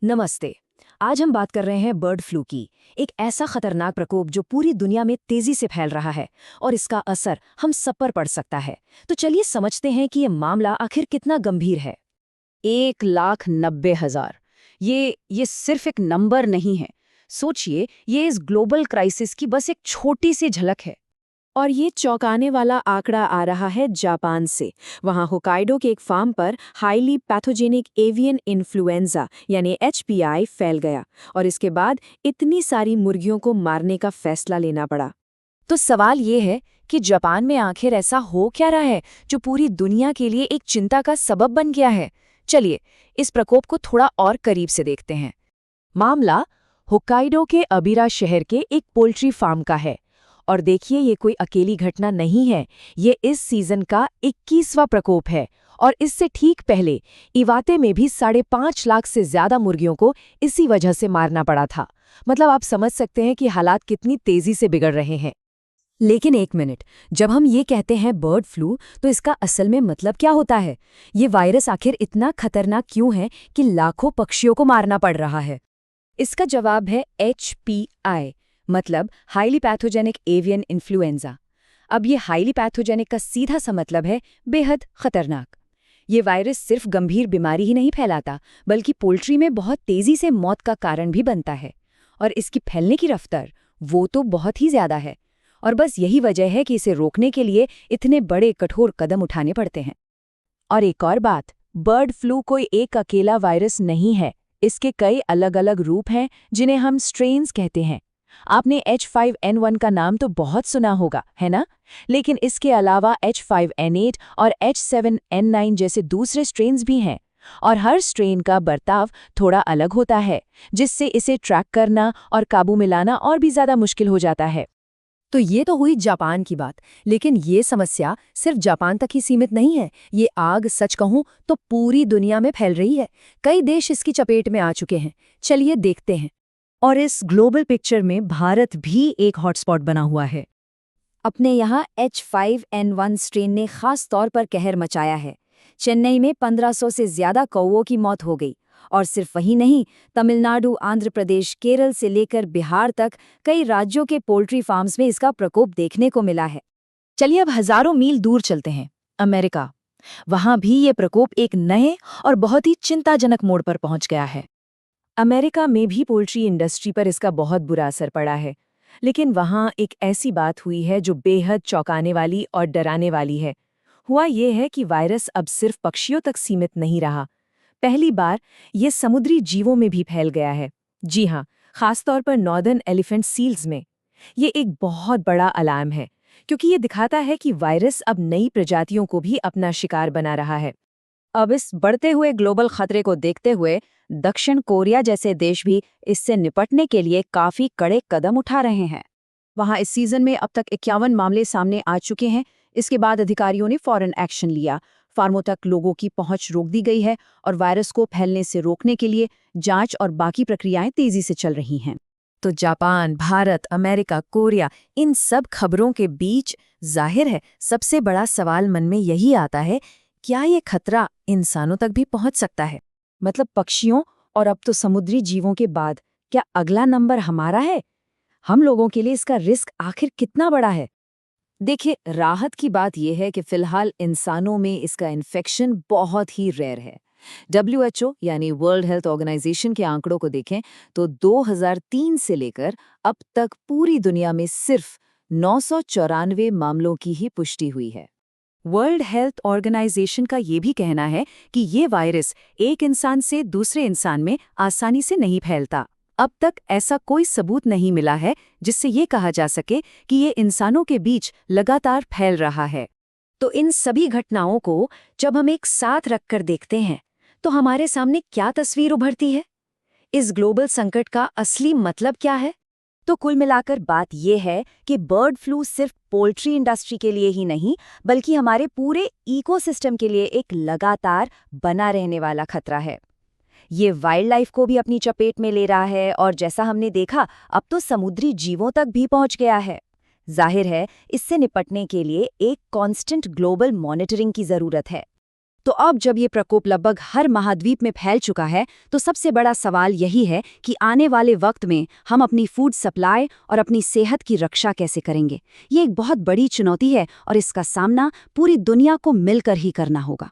नमस्ते। आज हम बात कर रहे हैं बर्ड फ्लू की। एक ऐसा खतरनाक प्रकोप जो पूरी दुनिया में तेजी से फैल रहा है और इसका असर हम सब पर पड़ सकता है। तो चलिए समझते हैं कि ये मामला आखिर कितना गंभीर है। 1,90,000। ये सिर्फ एक नंबर नहीं है। सोचिए, ये इस ग्लोबल क्राइसिस की बस एक छोटी सी झलक है। और ये चौंकाने वाला आंकड़ा आ रहा है जापान से। वहां होकाइडो के एक फार्म पर हाईली पैथोजेनिक एवियन इन्फ्लुएंजा यानी HPI फैल गया और इसके बाद इतनी सारी मुर्गियों को मारने का फैसला लेना पड़ा। तो सवाल ये है कि जापान में आखिर ऐसा हो क्या रहा है जो पूरी दुनिया के लिए एक चिंता का सबब बन गया है। चलिए, इस प्रकोप को थोड़ा और करीब से देखते हैं। मामला होक्काइडो के अबिरा शहर के एक पोल्ट्री फार्म का है। और देखिए, ये कोई अकेली घटना नहीं है। ये इस सीजन का 21वां प्रकोप है और इससे ठीक पहले इवाते में भी 5.5 लाख से ज्यादा मुर्गियों को इसी वजह से मारना पड़ा था। मतलब आप समझ सकते हैं कि हालात कितनी तेजी से बिगड़ रहे हैं। लेकिन एक मिनट, जब हम ये कहते हैं बर्ड फ्लू तो इसका असल में मतलब क्या होता है? ये वायरस आखिर इतना खतरनाक क्यों है कि लाखों पक्षियों को मारना पड़ रहा है? इसका जवाब है HPI, मतलब हाईली पैथोजेनिक एवियन इन्फ्लुएंजा। अब ये हाईली पैथोजेनिक का सीधा सा मतलब है बेहद खतरनाक। ये वायरस सिर्फ गंभीर बीमारी ही नहीं फैलाता, बल्कि पोल्ट्री में बहुत तेजी से मौत का कारण भी बनता है। और इसकी फैलने की रफ्तार वो तो बहुत ही ज्यादा है। और बस यही वजह है कि इसे रोकने के लिए इतने बड़े कठोर कदम उठाने पड़ते हैं। और एक और बात, बर्ड फ्लू कोई एक अकेला वायरस नहीं है। इसके कई अलग अलग रूप हैं जिन्हें हम स्ट्रेन्स कहते हैं। आपने H5N1 का नाम तो बहुत सुना होगा, है ना? लेकिन इसके अलावा H5N8 और H7N9 जैसे दूसरे स्ट्रेन्स भी हैं। और हर स्ट्रेन का बर्ताव थोड़ा अलग होता है, जिससे इसे ट्रैक करना और काबू में लाना और भी ज़्यादा मुश्किल हो जाता है। तो ये तो हुई जापान की बात, लेकिन ये समस्या सिर्फ जापान तक ही सीमित नहीं है। ये आग सच कहूं तो पूरी दुनिया में फैल रही है। कई देश इसकी चपेट में आ चुके हैं। चलिए देखते हैं। और इस ग्लोबल पिक्चर में भारत भी एक हॉटस्पॉट बना हुआ है। अपने यहाँ H5N1 स्ट्रेन ने खास तौर पर कहर मचाया है। चेन्नई में 1500 से ज्यादा कौवों की मौत हो गई। और सिर्फ वही नहीं, तमिलनाडु, आंध्र प्रदेश, केरल से लेकर बिहार तक कई राज्यों के पोल्ट्री फार्म्स में इसका प्रकोप देखने को मिला है। चलिए अब हजारों मील दूर चलते हैं, अमेरिका। वहां भी ये प्रकोप एक नए और बहुत ही चिंताजनक मोड़ पर पहुंच गया है। अमेरिका में भी पोल्ट्री इंडस्ट्री पर इसका बहुत बुरा असर पड़ा है। लेकिन वहां एक ऐसी बात हुई है जो बेहद चौंकाने वाली और डराने वाली है। हुआ ये है कि वायरस अब सिर्फ पक्षियों तक सीमित नहीं रहा। पहली बार ये समुद्री जीवों में भी फैल गया है। जी हाँ, खासतौर पर नॉर्दर्न एलिफेंट सील्स में। ये एक बहुत बड़ा अलार्म है, क्योंकि ये दिखाता है कि वायरस अब नई प्रजातियों को भी अपना शिकार बना रहा है। अब इस बढ़ते हुए ग्लोबल खतरे को देखते हुए दक्षिण कोरिया जैसे देश भी इससे निपटने के लिए काफी कड़े कदम उठा रहे हैं। वहां इस सीजन में अब तक 51 मामले सामने आ चुके हैं। इसके बाद अधिकारियों ने फौरन एक्शन लिया। फार्मों तक लोगों की पहुंच रोक दी गई है और वायरस को फैलने से रोकने के लिए जांच और बाकी प्रक्रियाएं तेजी से चल रही हैं। तो जापान, भारत, अमेरिका, कोरिया, इन सब खबरों के बीच जाहिर है सबसे बड़ा सवाल मन में यही आता है, क्या ये खतरा इंसानों तक भी पहुंच सकता है? मतलब पक्षियों और अब तो समुद्री जीवों के बाद क्या अगला नंबर हमारा है? हम लोगों के लिए इसका रिस्क आखिर कितना बड़ा है? देखिए, राहत की बात यह है कि फिलहाल इंसानों में इसका इन्फेक्शन बहुत ही रेयर है। WHO यानी वर्ल्ड हेल्थ ऑर्गेनाइजेशन के आंकड़ों को देखें तो 2003 से लेकर अब तक पूरी दुनिया में सिर्फ 994 मामलों की ही पुष्टि हुई है। वर्ल्ड हेल्थ ऑर्गेनाइजेशन का ये भी कहना है कि ये वायरस एक इंसान से दूसरे इंसान में आसानी से नहीं फैलता। अब तक ऐसा कोई सबूत नहीं मिला है जिससे ये कहा जा सके कि ये इंसानों के बीच लगातार फैल रहा है। तो इन सभी घटनाओं को जब हम एक साथ रखकर देखते हैं तो हमारे सामने क्या तस्वीर उभरती है? इस ग्लोबल संकट का असली मतलब क्या है? तो कुल मिलाकर बात यह है कि बर्ड फ्लू सिर्फ पोल्ट्री इंडस्ट्री के लिए ही नहीं, बल्कि हमारे पूरे इकोसिस्टम के लिए एक लगातार बना रहने वाला खतरा है। ये वाइल्ड लाइफ को भी अपनी चपेट में ले रहा है और जैसा हमने देखा, अब तो समुद्री जीवों तक भी पहुंच गया है। जाहिर है, इससे निपटने के लिए एक कांस्टेंट ग्लोबल मॉनिटरिंग की जरूरत है। तो अब जब ये प्रकोप लगभग हर महाद्वीप में फैल चुका है, तो सबसे बड़ा सवाल यही है कि आने वाले वक्त में हम अपनी फूड सप्लाई और अपनी सेहत की रक्षा कैसे करेंगे। ये एक बहुत बड़ी चुनौती है और इसका सामना पूरी दुनिया को मिलकर ही करना होगा।